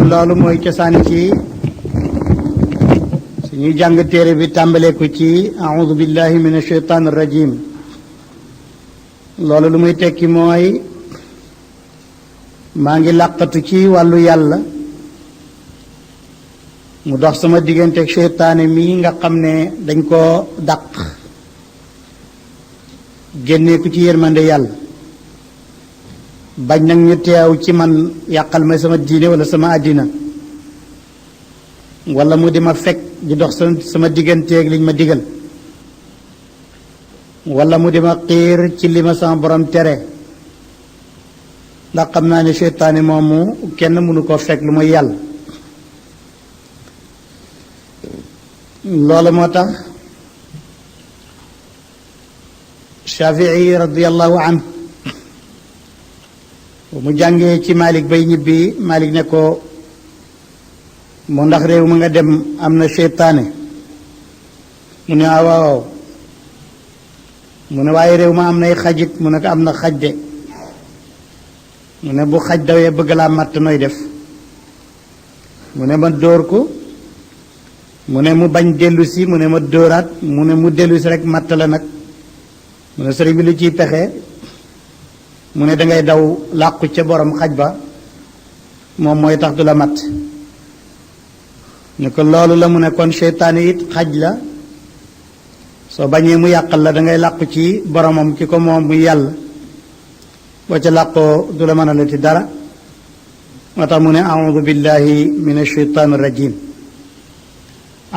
loolu mooy cosaani ci suñuy jàng téere bi tàmbalee ko ci a'udhu billahi minash shaitanir rajim. loolu lu muy tekki mooy maa ngi làqatu ci wàllu yàlla mu dox sama digganteeg seytaane mi nga xam ne dañ koo dàq génnee ko ci yërmande yàlla bañ nag ñu teew ci man yàqal ma sama diine wala sama àddina wala mu di ma fekk di dox sama digganteeg liñ ma digal wala mu di ma xiir ci li ma sama borom tere ndax xam naa ne seytaane moomu kenn mënu koo fekk lu mooy yàlla. loolu moo tax Shafii radiyallahu anhu mu jàngee ci Malik bay ñibbi Malik ne ko mu ndax réew ma nga dem am na seytaane mu ne waaw mu ne waaye réew ma am nay xajit mu ne ko am na xaj de mu ne bu xaj dawee bëgg laa matt nooy def mu ne ma dóor ko mu ne mu bañ dellu si mu ne ma dóoraat mu ne mu dellu si rek matt la nag mu ne sëriñ bi lu ciy pexe mu ne dangay daw làqu ca borom xaj ba moom mooy tax du la matt ne ko loolu la mu ne kon seytaane it xaj la soo bañee mu yàqal la dangay làqu ci boromam ki ko moom muy yàlla boo ca làqoo du la mën a lati dara moo tax mu ne a'udhu billahi minash shaytanir rajim.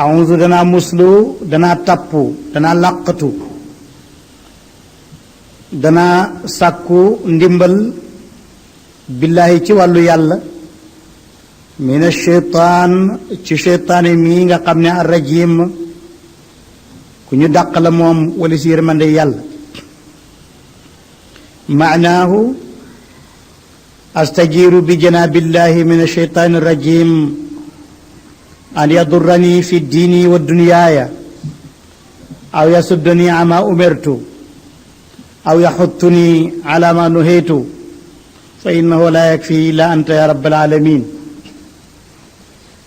a'udhu danaa muslu danaa tappu danaa làqatu danaa sàkku ndimbal billahi ci wàllu yàlla minash shaytaan ci shaytaane mii nga xam ne ar-rajim ku ñu dàq la moom wala si yërmande yàlla. maanaahu astajiru bi janaabillahi minash shaytaanir rajim an yadurrani fi diini wa dunyaaya aw yasuddani ama umirtu aw yaxuttuni ala ma nuhitu fa innahu la yakfi illa anta ya rabbal alamin.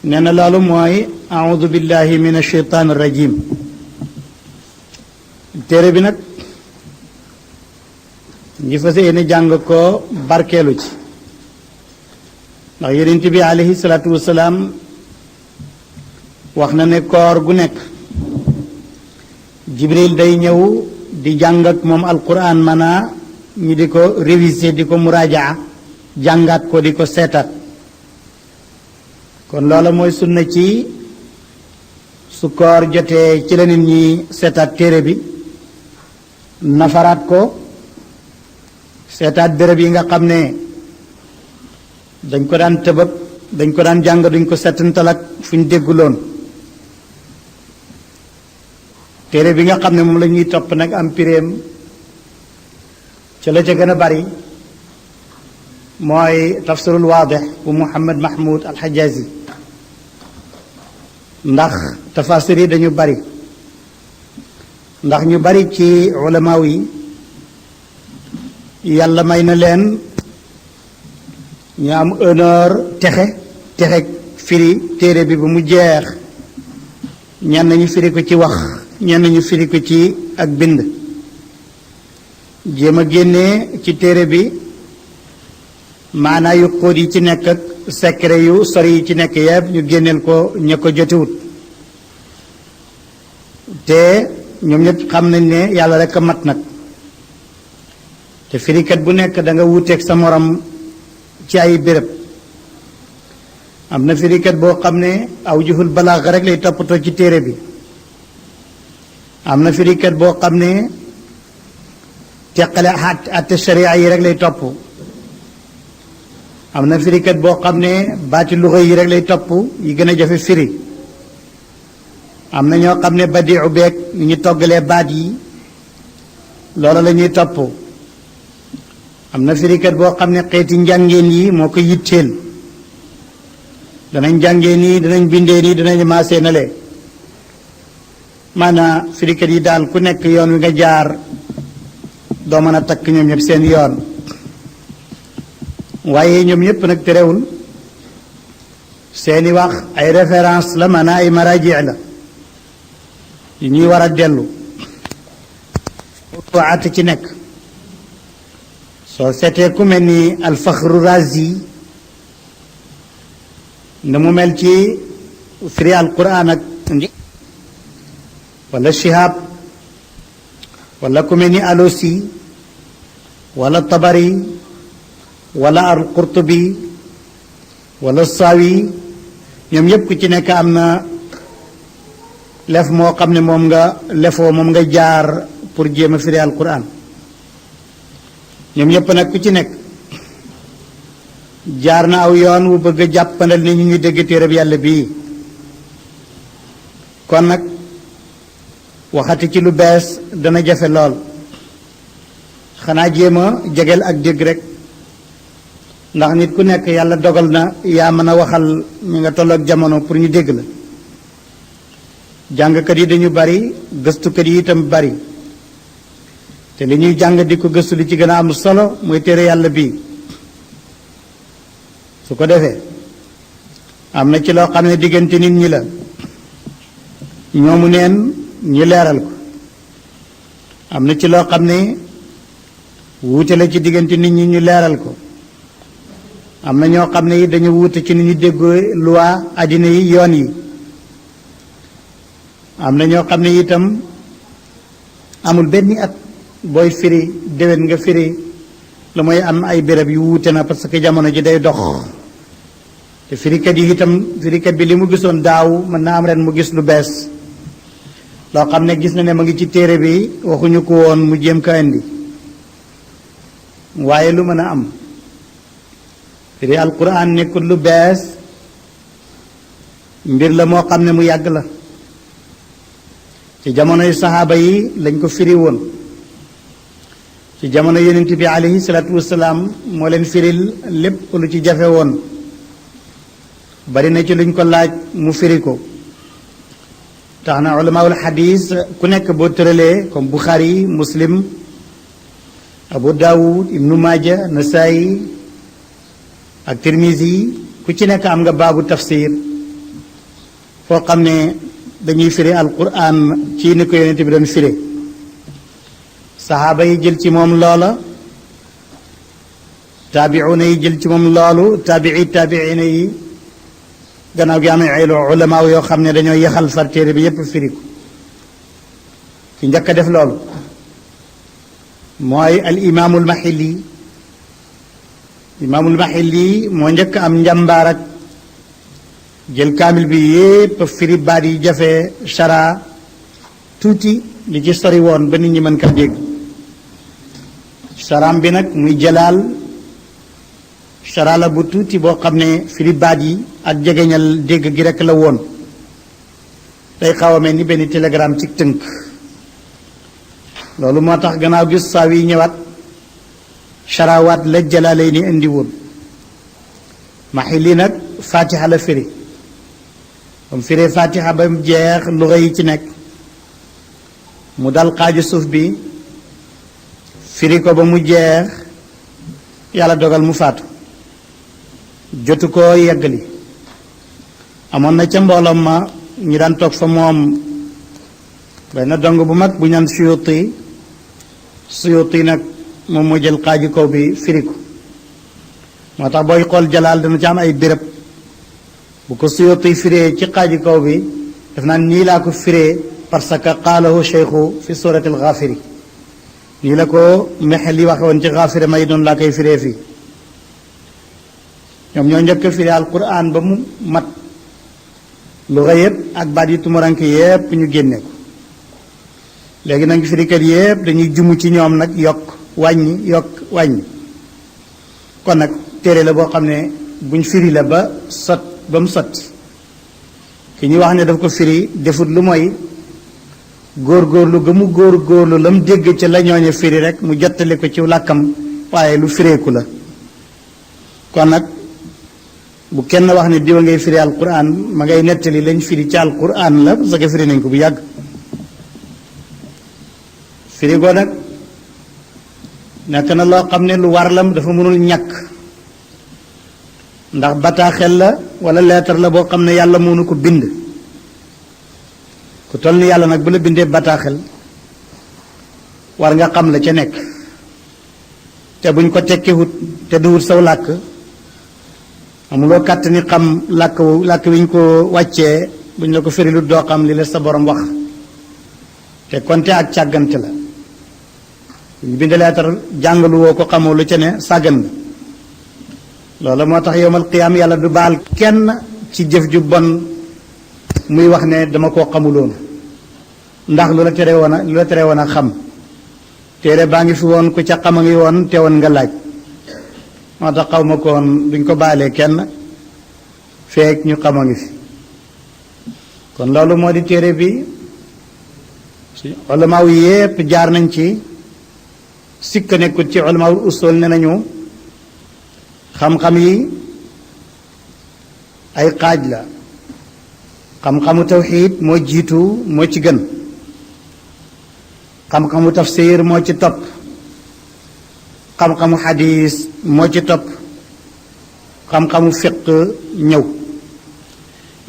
nee na loolu mooy audu billahi min ashaytan rajim. téere bi nag ngi fas yéene jàng ko barkeelu ci ndax yonent bi alayhi salaatu wasalaam wax na ne koor gu nekk jibril day ñëw di jàng ak moom alquran maanaa ñu di ko réviser di ko muraajaa jàngaat ko di ko seetaat kon loola mooy sunna ci su koor jotee ci la nit ñi seetaat téere bi nafaraat ko seetaat béréb yi nga xam ne dañ ko daan tëbëb dañ ko daan jàng duñ ko settantal ak fu ñu dégguloon téere bi nga xam ne moom la ñuy topp nag am piréem ca la ca gën a bari mooy tafsirul waadix bu Muhammad Mahmoud al-Hajazi ndax tafasir yi dañu bari ndax ñu bari ci ulamaaw yi yàlla may na leen ñu am honneur texe firi téere bi ba mu jeex ñenn ñu firi ko ci wax ñenn ñu firi ko ci ak bind jéem a génnee ci téere bi maanaa yu xóot yi ci nekk ak secret yu sori yi ci nekk yëpp ñu génneel ko ña ko jotewut te ñoom ñëpp xam nañ ne yàlla rek a mat nag te firikat bu nekk da nga wuuteeg sa morom ci ay béréb am na firikat boo xam ne aw juhul balaax rek lay toppatoo ci téere bi am na firikat boo xam ne teqale atte sharia yi rek lay topp am na firikat boo xam ne baati luxa yi rek lay topp yi gën a jafe firi am na ñoo xam ne badiu beeg ni ñu toggalee baat yi loolu la ñuy topp am na firikat boo xam ne xeeti njàngeen yi moo ko yitteel danañ jàngee nii danañ bindee nii danañ maasee nale maanaam firikat yi daal ku nekk yoon wi nga jaar doo mën a takk ñoom ñëpp seen yoon waaye ñoom ñëpp nag terewul seeni wax ay référence la maanaam ay maraji la yi ñuy war a dellu waat ci nekk soo seetee ku mel ni alfaxru razi na mu mel ci firi alquran ak wala shihab wala ku mel ni alosi wala tabari wala alqurtubi wala sawi ñoom yépp ku ci nekk am na lef moo xam ne moom nga jaar pour jéem a firi alquran ñoom yépp nag ku ci nekk jaar na aw yoon wu bëgg a jàppandal ni ñu dégg téereb yàlla bii kon nag waxati ci lu bees dana jafe lool xanaa jéem a jegeel ak dégg rek ndax nit ku nekk yàlla dogal na yaa mën a waxal ñi nga tolloog jamono pour ñu dégg la jàngkat yi dañu bari gëstukat yi itam bari te li ñuy jàng di ko gëstu li ci gën a am solo mooy téere yàlla bii su ko defee am na ci loo xam ne diggante nit ñi la ñoomu neen ñu leeral ko am na ci loo xam ne wuute la ci diggante nit ñi ñu leeral ko am na ñoo xam ne yi dañu wuute ci ni ñu déggoo loi àddina yi yoon yi am na ñoo xam ne itam amul benn at booy firi déwén nga firi lu mooy am ay béréb yu wuute na parce que jamono ji day dox te firikat yi itam firikat bi li mu gisoon daaw mën naa am ren mu gis lu bees loo xam ne gis na ne ma ngi ci téere bi waxuñu ko woon mu jéem ko indi waaye lu mën a am firi alquran nekkul lu bees mbir la moo xam ne mu yàgg la ci jamonoy saxaaba yi lañ ko firi woon ci jamono yonent bi alayhi salaatu wasalaam moo leen firil lépp lu ci jafe woon bari na ci luñ ko laaj mu firi ko tax na ulamaul xadis ku nekk boo tëralee comme Bukhari Muslim Abu Dawud Ibnu Maaja Nasaayi ak Tirmisi ku ci nekk am nga baabu tafsir foo xam ne dañuy firi alquran ci ni ko yonent bi doon firi saxaaba yi jël ci moom loola taabiuna yi jël ci moom loolu taabiina yi gannaaw gi am ay ulamaaw yoo xam ne dañoo yaxal far téere bi yépp firi ko ki njëkk a def loolu mooy al imaamul maxilli moo njëkk am njàmbaar ak jël kaamil bi yépp firi baat yi jafe chara tuuti li ci sori woon ba nit ñi mën ka dégg charaam bi nag muy jalaal chara la bu tuuti boo xam ne firi baat yi ak jegeñal dégg gi rek la woon day xaw a mel ni benn télégramme ci tënk loolu moo tax gannaaw gis saa yi ñëwaat charawaat la jalaalay ni indi woon maxilli nag fatiha la firi comme firee fatiha ba mu jeex luxa yi ci nekk mu dal xaaju suuf bi firi ko ba mu jeex yàlla dogal mu faatu jotu ko yeggali amoon na ca mbooloom ma ñi daan toog fa moom benn dong bu mag bu ñaan suyuti nag moom moo jël xaaju kaw bi firi ko moo tax booy xool jalaal dana ci am ay béréb bu ko suyuti firee ci xaaju kaw bi daf naan nii laa ko firee parce que qaalahu cheikhu fi surati alxaafiri nii la ko mexel yi waxe woon ci xaafiri may noonu laa koy firee fii ñoom ñoo njëkk firi alquran ba mu mat lu xa yëpp ak baat yi tumuranke yëpp ñu génne ko léegi nag firikat yëpp dañuy jumu ci ñoom nag yokk wàññi kon nag téere la boo xam ne buñ firi la ba mu sotti ki ñuy wax ne daf ko firi defut lu mooy góorgóorlu ga mu góorgóorlu la mu dégg ca la ñooñe firi rek mu jottali ko ci làkkam waaye lu fireeku la kon nag bu kenn wax ne diwa ngay firi alquran ma ngay nettali lañ firi ci alquran la parce que firi nañ ko bu yàgg firi goo nag nekk na loo xam ne lu war lam dafa mënul ñàkk ndax bataaxel la wala leetar la boo xam ne yàlla moo nu ko bind ku toll ni yàlla nag bu la bindee bataaxel war nga xam la ca nekk te buñ ko tekkiwut te duwut saw làkk amuloo kàtt ni xam làkk wiñ ko wàccee buñ la ko firilut doo xam li la sa borom wax te konte ak càggante la ñu bind leetar jàngalu woo ko xamoo lu ca ne sàggan nga loolu moo tax yowmal qiyaam yàlla du baal kenn ci jëf ju bon muy wax ne dama koo xamuloon ndax lu la tere woon a xam téere baa ngi fi woon ku ca xam a ngi woon te woon nga laaj moo tax xaw ma ko woon duñ ko baalee kenn feek ñu xam a ngi fi kon loolu moo di téere bi ulamaaw yépp jaar nañ ci sikk nekkut ci ulamaawul usul ne nañu xam-xam yi ay xaaj la xam-xamu tawxiid moo jiitu moo ci gën xam-xamu tafsir moo ci topp xam-xamu xadiis moo ci topp xam-xamu fiq ñëw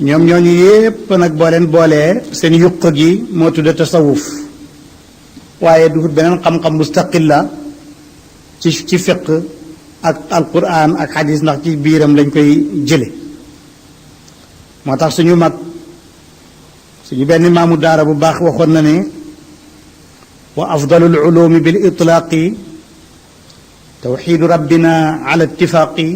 ñoom ñooñu yépp nag boo leen boolee seen yuq gi moo tudda tasawuf waaye du beneen xam-xam mustaqil la ci fiq ak alquran ak xadis ndax ci biiram lañ koy jële moo tax suñu mag suñu benn maamu daara bu baax waxoon na ne wa afdalul ulumi bil itlaaqi tawxidu rabbina ala ittifaaqi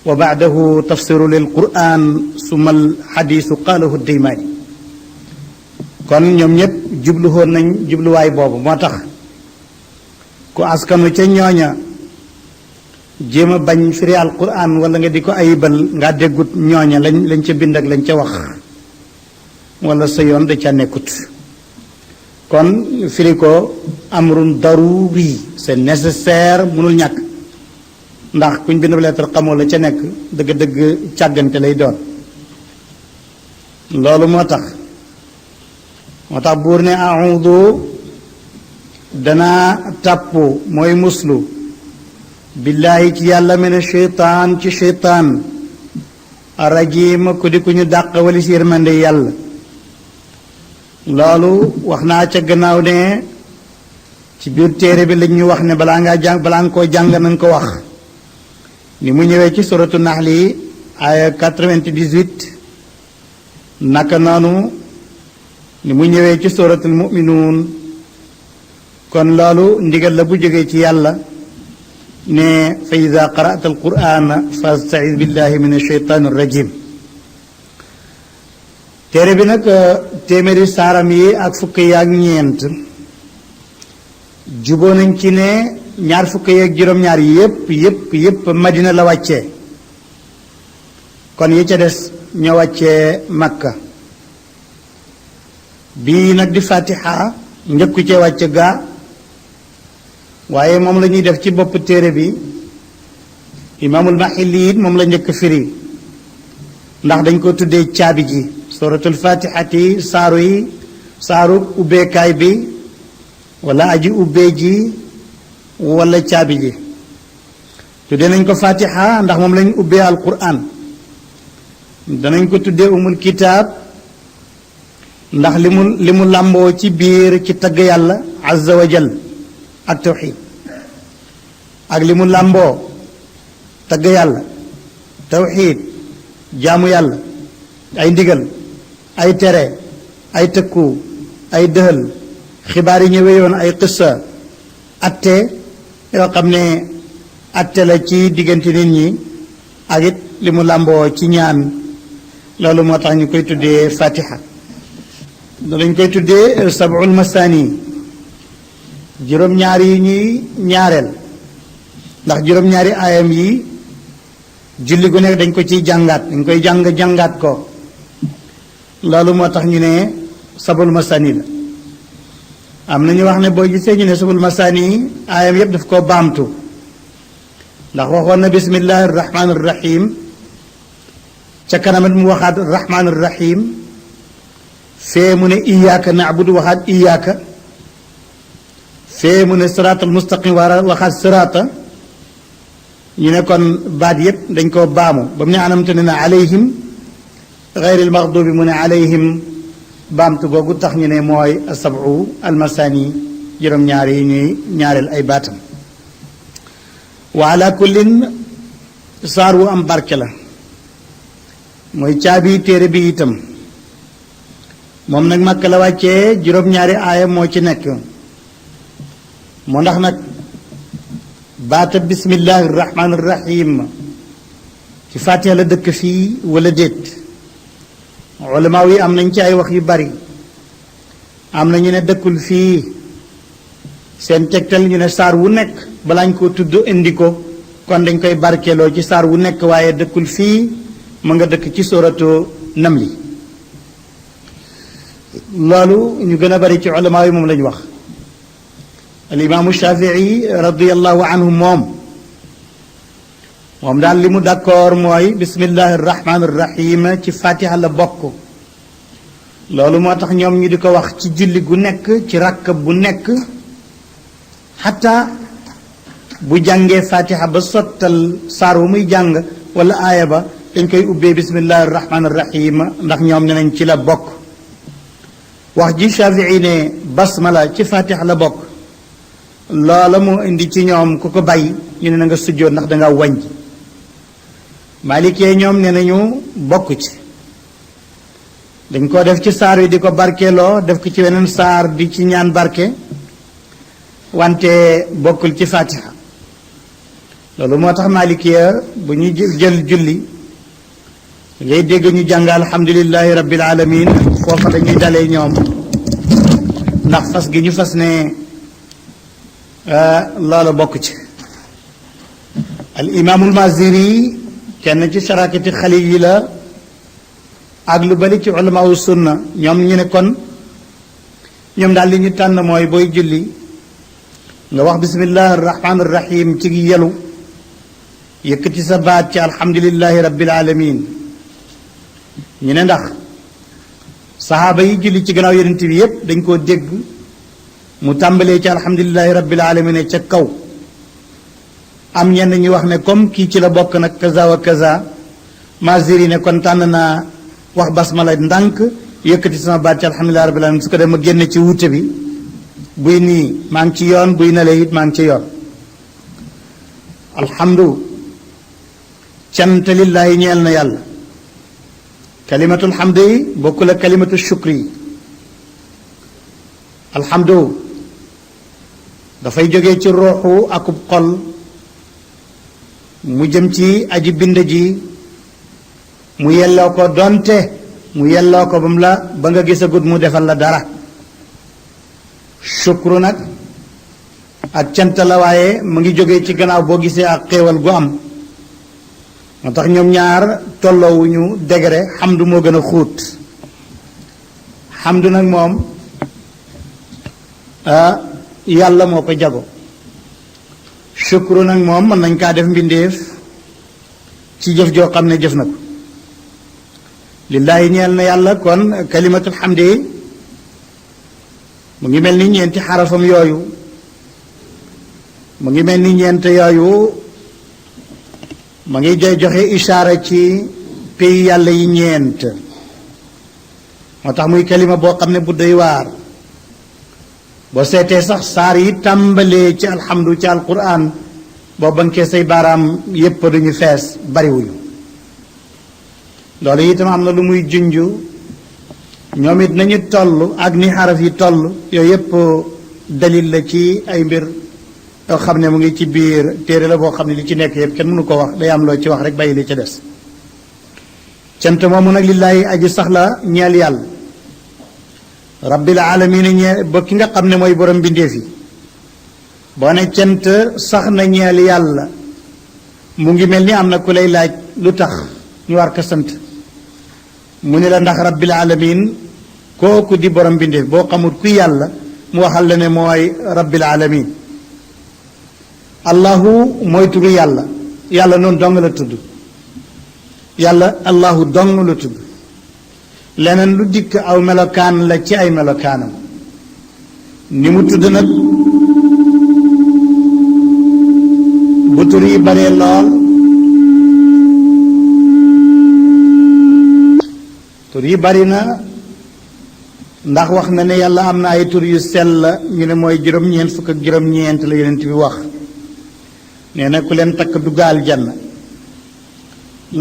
wa baadahu tafsiru lil quran summa al xadisu qaalahu daymaani kon ñoom ñëpp jubluwoon nañ jubluwaay boobu moo tax ku askanu ca ñooña jéem a bañ firi alquran wala nga di ko ayibal nga déggut ñooña lañ ca bind ak lañ ca wax wala sa yoon da ca nekkut kon firi ko amrun daruri c'est nécessaire mënul ñàkk ndax kuñ bind lettre xamoo la ca nekk dëgg-dëgg càggante lay doon loolu moo tax buur ne audu danaa tàpp mooy muslu billaahi ci yàlla mene cheytaan ci cheytaan rajim ku di ku ñu dàq wali si yërmande yàlla loolu wax naa ca gannaaw ne ci biir téere bi lañ ñu wax ne balaa nga koo jàng nañ ko wax ni mu ñëwee ci suratu naxli aya 98 naka noonu ni mu ñëwee ci suratul muminuun kon loolu ndigal la bu jógee ci yàlla ne fa ida qara'ta alqur'ana fasta'iz billahi min alsheytan arrajim téere bi nag téeméeri saaram yi ak fukk yi ak ñeent juboo nañ ci ne ñaar fukk yi ak juróom-ñaar yépp madina la wàccee kon yi ca des ñoo wàccee makka bii nag di fatiha njëkku cee wàcce gaa waaye moom la ñuy def ci bopp téere bi imaamul maxilli it moom la njëkk firi ndax dañ ko tuddee caabi ji suratul fatihati saaru ubbeekaay bi wala aji ubbee ji wala caabi ji tuddee nañ ko fatiha ndax moom lañ ubbee alquran danañ ko tuddee umul kitaab ndax li mu làmboo ci biir ci tagg yàlla azza wa jal ak tawxid ak li mu làmboo tagg yàlla tawxid jaamu yàlla ay ndigal ay tere ay tëkku ay dëhël xibaar yi ñëwee yoon ay qissa atte yoo xam ne atte la ci diggante nit ñi ak it li mu làmboo ci ñaan loolu moo tax ñu koy tuddee fatiha dañ koy tuddee sab'ul masani juróom-ñaar yi ñuy ñaareel ndax juróom-ñaari aayam yi julli gu nekk dañ ko ciy jàngaat dañ koy jàngaat ko loolu moo tax ñu ne sab'ul masani la am na ñu wax ne boo gisee ñu ne sab'ul masani aayam yëpp daf koo baamtu ndax waxoon na bismillahi rahmaani rahim ca kanamat mu waxaat rahmaani rahim fee mu ne iyaaka naabudu waxaat iyaaka fee mu ne siraatal mustaqim waxaat siraata ñu ne kon baat yépp dañ koo baamu ba mu ne anamte ne na alayhim gayril maxdubi mu ne alayhim baamtu googu tax ñu ne mooy asabu almasani juróom-ñaar yi ñuy ñaareel ay baatam wa ala kullin saar wu am barke la mooy caabi téere bi itam moom nag Makka la wàccee juróom-ñaari aaya moo ci nekk moo ndax nag baata bismillahi rahmaani rahim ci Faatiha la dëkk fii wala déet ulamaa yi am nañ ci ay wax yu bari am na ñu ne dëkkul fii seen tegtal ñu ne saar wu nekk balaañ koo tudd indi ko kon dañ koy barkeeloo ci saar wu nekk waaye dëkkul fii mu nga dëkk ci suratu namli loolu ñu gën a bari ci ulamaa yi moom lañu wax alimaamu Shafii radiallahu anhu moom daal li mu d'accord mooy bismillahi rahmaani rahim ci Fatiha la bokk loolu moo tax ñoom ñu di ko wax ci julli gu nekk ci rakk bu nekk xataa bu jàngee Fatiha ba sottal saar wu muy jàng wala aaya ba dañ koy ubbee bismillahi rahmaani rahim ndax ñoom ne nañ ci la bokk wax ji Shafii ne basmala ci Fatiha la bokk loola moo indi ci ñoom ku ko bàyyi ñu ne na nga sujjóot ndax danga wàññi maalikee ñoom ne nañu bokk ci dañ ko def ci saar wi di ko barkeeloo def ko ci weneen saar di ci ñaan barke wante bokkul ci Fatiha loolu moo tax maalikee bu ñu jël julli ngay dégg ñu jàng alhamdulillahi rabbil alamin foofa dañuy dalee ñoom ndax fas gi ñu fas ne loola bokk ci al imaamul Maziri kenn ci sarakati xalil yi la ak lu bari ci ulama wu sunna ñoom ñu ne kon ñoom daal li ñu tànn mooy booy julli nga wax bismillahi rahmaani rahim ci yelu yëkkati sa baat ci alhamdulillahi rabbil alamin ñu ne ndax saxaaba yi julli ci gannaaw yonent bi yépp dañ koo dégg mu tàmbalee ci alhamdulillahi rabbil alamin ca kaw am ñenn ñu wax ne comme kii ci la bokk nag kaza wa kaza Maziri ne kon tànn naa wax basmala ndànk yëkkati sama baat ci alhamdulillahi rabbil alamin su ko def ma génne ci wuute bi buy nii maa ngi ci yoon buy nalee it maa ngi ci yoon alhamdu cant lillahi ñeel na yàlla kalimatul hamdi bokkul ak kalimatu shukri alhamdu dafay jóge ci ruuxu akub xol mu jëm ci aji bind ji mu yelloo ko donte mu yelloo ko ba nga gisagut mu defal la dara shukru nag ak cant la waaye mu ngi jóge ci gannaaw boo gisee ak xéewal gu am moo tax ñoom ñaar tolloowuñu degré xamdu moo gën a xuut xamdu nag moom yàlla moo ko jago shukru nag moom mën nañ kaa def mbindeef ci jëf joo xam ne jëf na ko lillaahi ñeel na yàlla kon kalimatul xamdi mu ngi mel ni ñeenti xarafam yooyu mu ngi mel ni ñeent yooyu ma ngi joxe ishaara ci pays yàlla yi ñeent moo tax muy kalima boo xam ne bu doy waar boo seetee sax saar yi tàmbalee ci alhamdu ci alquran boo bankee say baaraam yépp duñu fees bariwuñu loolu itam am na lu muy junju ñoom it nañu toll ak ni xaraf yi toll yooyu yépp dalil la ci ay mbir yoo xam ne mu ngi ci biir téere la boo xam ne li ci nekk yépp kenn mënu ko wax day am loo ci wax rek bàyyi li ca des cant moomu nag lillaahi aji sax la ñeel yàlla rabbil alamin ñeel ba ki nga xam ne mooy borom bindeef yi boo ne cant sax na ñeel yàlla mu ngi mel ni am na ku lay laaj lu tax ñu war ko sant mu ne la ndax rabbil alamin kooku di borom bindeef boo xamul ku yàlla mu waxal la ne mooy rabbil alamin allahu mooy turu yàlla yàlla noonu dong la tudd yàlla allahu dong la tudd leneen lu dikk aw melokaan la ci ay melokaanam ni mu tudd nag bu bu tur yi baree lool tur yi bari na ndax wax na ne yàlla am na ay tur yu sell ñu ne mooy juróom-ñeent fukk ak juróom-ñeent la yonent bi wax nee na ku leen takk dugg aljanna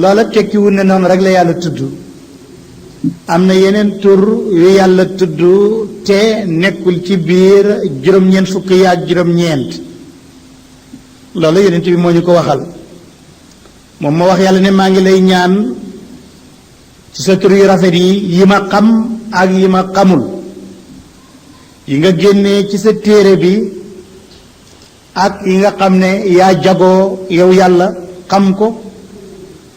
loola tekkiwul ne noonu rek la yàlla tudd am na yeneen tur yu yàlla tudd te nekkul ci biir juróom-ñeent fukk yi ak juróom-ñeent loolu yonent bi moo ñu ko waxal moom moo wax yàlla ne maa ngi lay ñaan ci sa tur yu rafet yi ma xam ak yi ma xamul yi nga génnee ci sa téere bi ak yi nga xam ne yaa jagoo yow yàlla xam ko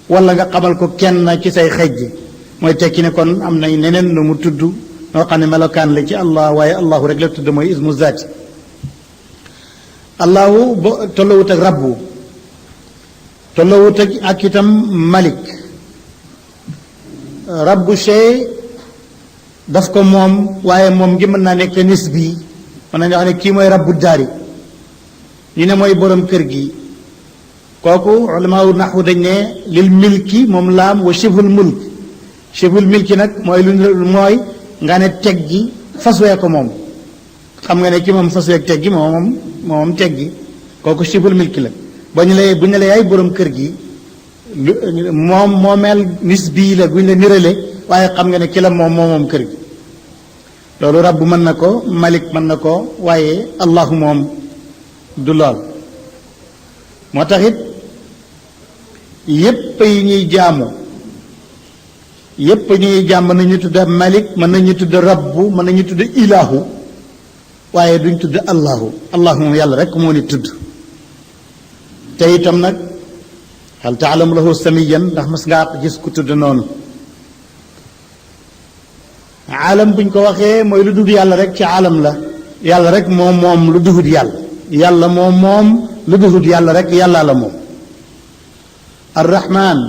wala nga xamal ko kenn ci say xejj mooy tekki ne kon am na neneen lu mu tudd noo xam ne melokaan la ci allah waaye allahu rek la tudd mooy ismu zaati allahu ba tollawut ak rabbu tollawut ak itam malik rabbu shay daf ko moom waaye moom ngi mën naa nekk nisbi mën nañu wax ne kii mooy rabbu daari ñu ne mooy borom kër gi kooku ulamaawu naxwu dañ ne lil milki moom laam wa shibhul mulk shibhul milki nag mooy lu mooy nga ne teg gi fas wee ko moom xam nga ne ki moom fas weeg teg gi moom teg gi kooku shibhul milki la bu ñu la yaay borom kër gi moom moomeel nisbi la guñ la nirale waaye xam nga ne ki la moom kër gi loolu rabbu mën na ko malik mën na ko waaye allahu moom du lool moo tax it yépp yi ñuy jaamu yépp ñuy jaam mën nañu tudd malik mën nañu tudd rabbu mën nañu tudd ilahu waaye duñ tudd allahu moom yàlla rek moo ni tudd te itam nag hal taalamu lahu samiyan ndax mas ngaa gis ku tudd noonu aalam buñ ko waxee mooy lu dul yàlla rek ci aalam la yàlla rek moom lu duhut yàlla moom lu duhut yàlla rek yàlla la moom arrahman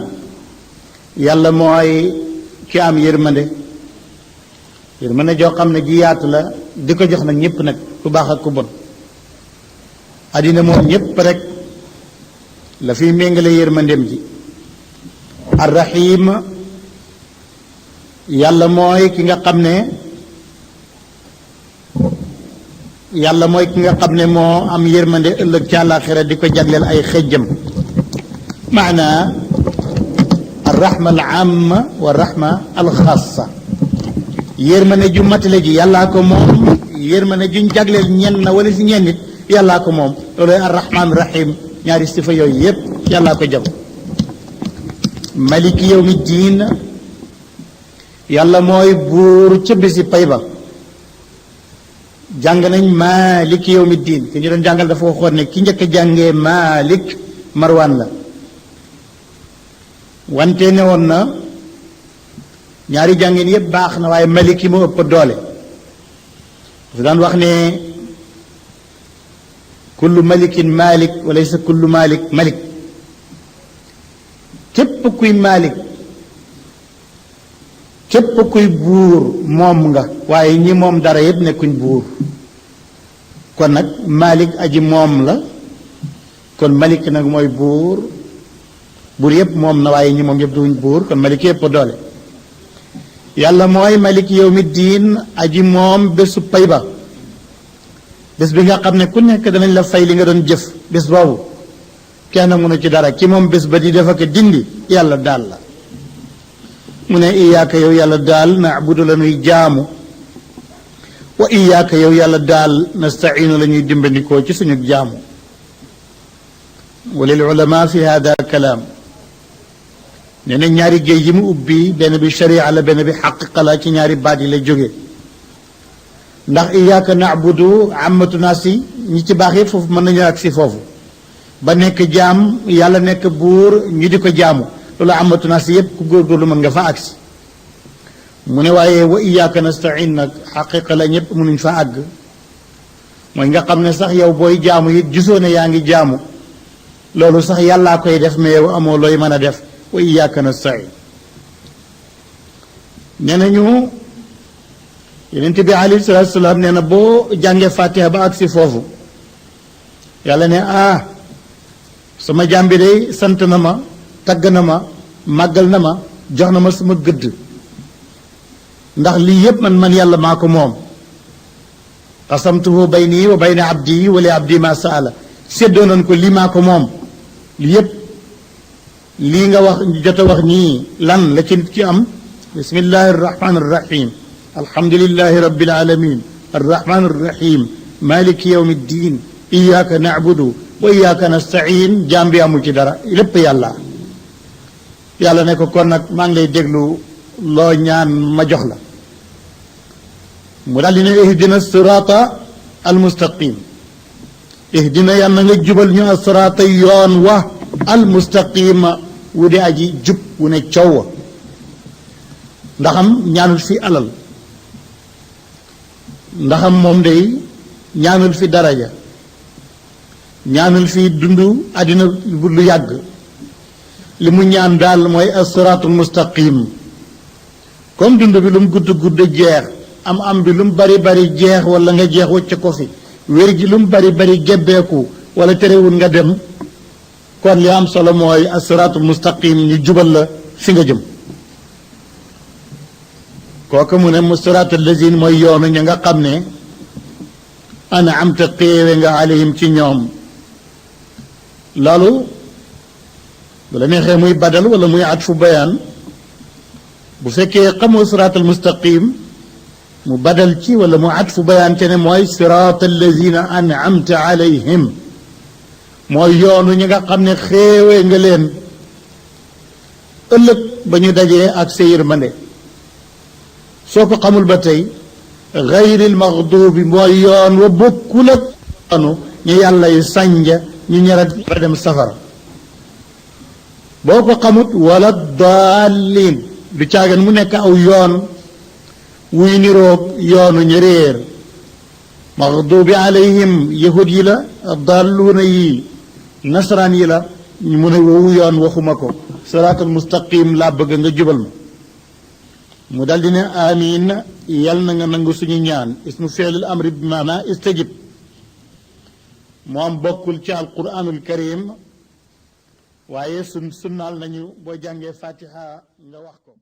yàlla mooy ki am yërmande joo xam ne ji yaatu la di ko jox nag ñëpp nag ku baax ak ku bon addina moom ñëpp rek la fiy méngale yërmandeem ji arrahim yàlla mooy ki nga xam ne moo am yërmande ëllëg ci àllaaxira di ko jagleel ay xejjam maanaa arrahma al amma wa rahma al xaasa yërmande ju matale ji yàllaa ko moom yërmande juñ jagleel ñenn na wala si ñenn nit yàllaa ko moom looloy arrahman rahim ñaari sifa yooyu yépp yàllaa ko jam maliki yawmi diin yàlla mooy buur ca bési pay ba jàng nañ maaliki yawmi diin ki ñu doon jàngal dafa waxoon ne ki njëkk a jàngee maalik marwan la wante ne woon na ñaari jàngeen yépp baax na waaye maliki moo ëpp doole dafa daan wax ne kullu malikin malik walaysa kullu malik malik képp kuy malik képp kuy buur moom nga waaye ñi moom dara yépp nekkuñ buur kon nag malik aji moom la kon malik nag mooy buur yépp moom na waaye ñi moom yépp duñ buur kon malik yépp doole yàlla mooy malik yawmi diin aji moom bésu pay ba bés bi nga xam ne ku nekk danañ la fay li nga doon jëf bés boobu kenn mënu ci dara ki moom bés ba di def ak dindi yàlla daal la mu ne iyaaka yow yàlla daal naabudu la ñuy jaamu wa iyaaka yow yàlla daal nastainu la ñuy dimbandikoo ci suñu jaamu wa lil ulama fi hada kalaam nee na ñaari géej yi mu ubbi benn bi sharia la benn bi xaqiqa la ci ñaari baat yi la jóge ndax iyaaka naabudu amatu naa si ñi ci baax yëpp foofu mën nañu ak si foofu ba nekk jaam yàlla nekk buur ñu di ko jaamu loolu amatu naa si yëpp ku góorgóorlu mën nga fa agsi mu ne waaye wa iyaaka nastain nag xaqiqa la ñëpp mënuñ fa àgg mooy nga xam ne sax yow booy jaamu it gisoo ne yaa ngi jaamu loolu sax yàllaa koy def mais yow amoo looy mën a def wa iyaaka nastain nee nañu yonent bi alayhi salaatu salaam nee na boo jàngee fatiha ba agsi foofu yàlla ne sama jaam bi day sant na ma tagg na ma màggal na ma jox na ma sama gëdd ndax lii yépp man yàlla maa ko moom qasamtuhu bayni wa bayna abdi wa li abdi ma saala séddoo nañ ko lii maa ko moom lii yépp lii nga wax jot a wax nii lan la ci nit ki am bismillahi arrahmani arrahim alhamdulillahi rabbil alamin arrahmani arrahim maliki yawmi ddin iyyaka na'budu wa iyyaka nasta'in jaam bi amul ci dara lépp yàlla ne ko kon nag maa ngi lay déglu loo ñaan ma jox la mu daal di ne ihdina sirata almustaqim ihdina yàlla nga jubal ñu asirata yoon wa almustaqima wu di aji jub wu ne coow ndaxam ñaanul fi alal ndaxam moom day ñaanul fi daraja ñaanul fi dund àddina lu yàgg li mu ñaan daal mooy as-siraatul mustaqim comme dund bi lu mu gudd gudd jeex am bi lu mu bari bari jeex wala nga jeex wacc ko fi wér gi lu mu bari bari gebbeeku wala terewul nga dem kon li am solo mooy as-siraatul mustaqim ñu jubal la fi nga jëm kooku mu ne siraatal lazina mooy yoonu ña nga xam ne an'amta xéewe nga alayhim ci ñoom loolu bu la neexee muy badal wala muy atfu bayaan bu fekkee xamoo siraatal mustaqim mu badal ci wala mu atfu bayaan te ne mooy siraatal lazina an'amta alayhim mooy yoonu ñi nga xam ne xéewe nga leen ëllëg ba ñu dajee ak sa yërmande soo ko xamul ba tey gayril maxduubi mooy yoon wa bokkul ak yoonu ñu yàlla yu sànja ñu ñarat ba dem safara boo ko xamut wala daalliin du caagan mu nekk aw yoon wuy niroog yoonu ñu réer maxduubi alayhim yahud yi la daalluuna yi nasaraan yi la ñu mun a wowu yoon waxuma ko siraatal mustaqim laa bëgg nga jubal ma mu daldi ne amiin yal na nga nangu suñu ñaan ismu fi'lil amri bi maana istajib moom bokkul ci alquranul karim waaye sunnaal nañu boo jàngee fatiha nga wax ko